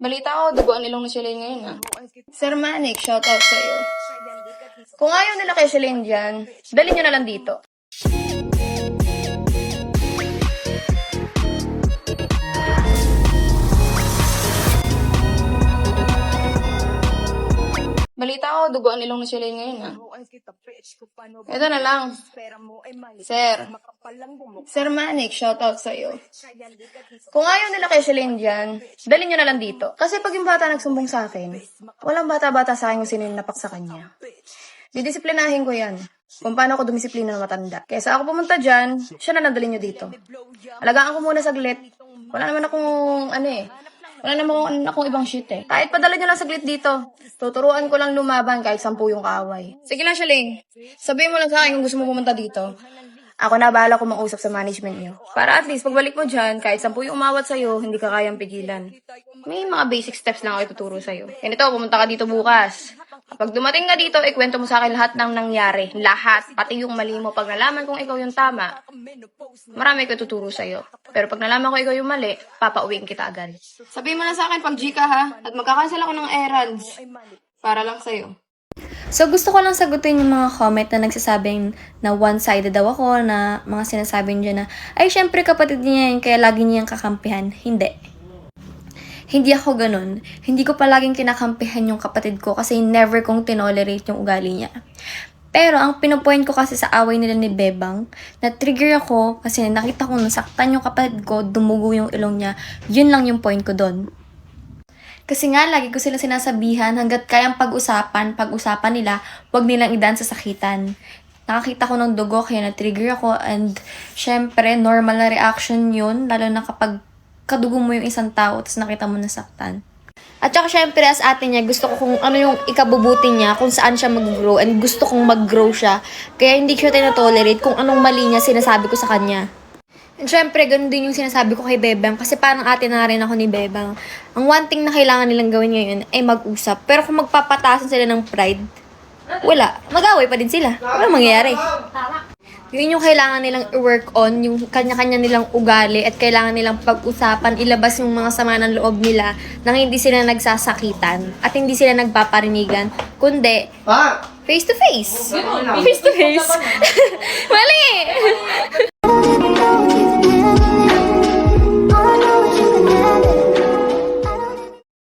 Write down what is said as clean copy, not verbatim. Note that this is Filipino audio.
Balita ko, duguan nilong na Shalane ngayon ah. Sir Manik, shoutout sa'yo. Kung ayaw nila kay Shalane dyan, dalhin nyo na lang dito. Balita ko, duguan nilong na Shalane ngayon ah. Ito na lang. Sir Manik, shoutout sa'yo. Kung ayaw nila kay Shalane dyan, dalhin nyo na lang dito. Kasi pag yung bata nagsumbong sa akin, walang bata-bata sa akin kung sino yung napak sa kanya. Didisiplinahin ko yan. Kung paano ako dumisiplina ng matanda. Kesa ako pumunta dyan, siya na nadalhin nyo dito. Alagaan ko muna saglit. Wala naman akong ibang shit eh. Kahit padala nyo lang saglit dito. Tuturuan ko lang lumaban kahit 10 yung kaaway. Sige lang, Shalane. Sabihin mo lang sa akin kung gusto mo pumunta dito. Ako na bahala kung mausap sa management niyo. Para at least, pagbalik mo dyan, kahit 10 yung umawat sa'yo, hindi ka kayang pigilan. May mga basic steps lang ako ituturo sa'yo. Ganito, pumunta ka dito bukas. Kapag dumating ka dito, ikwento mo sa akin lahat ng nangyari. Lahat. Pati yung mali mo. Pag nalaman kong ikaw yung tama, marami ko tuturo sa'yo. Pero pag nalaman ko ikaw yung mali, papauwiin kita agad. Sabihin mo na sa akin pag G ka ha, at magkakancel ako ng errands. Para lang sa'yo. So, gusto ko lang sagutin yung mga comment na nagsasabing na one-sided daw ako, na mga sinasabi niya na, ay, syempre kapatid niya yan, kaya lagi niyang kakampihan. Hindi. Hindi ako ganun. Hindi ko palaging kinakampihan yung kapatid ko kasi never kong tinolerate yung ugali niya. Pero, ang pinupoint ko kasi sa away nila ni Bebang, na-trigger ako kasi nakita ko nasaktan yung kapatid ko, dumugo yung ilong niya. Yun lang yung point ko doon. Kasi nga, lagi ko sila sinasabihan, hanggat kayang pag-usapan nila, huwag nilang idaan sa sakitan. Nakakita ko ng dugo, kaya na-trigger ako, and syempre, normal na reaction yun, lalo na kapag kadugo mo yung isang tao, tapos nakita mo nasaktan. At saka syempre, as ate niya, gusto ko kung ano yung ikabubuti niya, kung saan siya mag-grow, and gusto kong mag-grow siya. Kaya hindi ko siya tinatolerate kung anong mali niya sinasabi ko sa kanya. And syempre, ganun din yung sinasabi ko kay Bebang kasi parang ate na rin ako ni Bebang. Ang one thing na kailangan nilang gawin ngayon ay mag-usap. Pero kung magpapatasan sila ng pride, wala. Mag-away pa din sila. Walang mangyayari. Yun yung kailangan nilang i-work on, yung kanya-kanya nilang ugali at kailangan nilang pag-usapan, ilabas yung mga sama ng loob nila nang hindi sila nagsasakitan at hindi sila nagpaparinigan, kundi face to face. Face to face. Mali!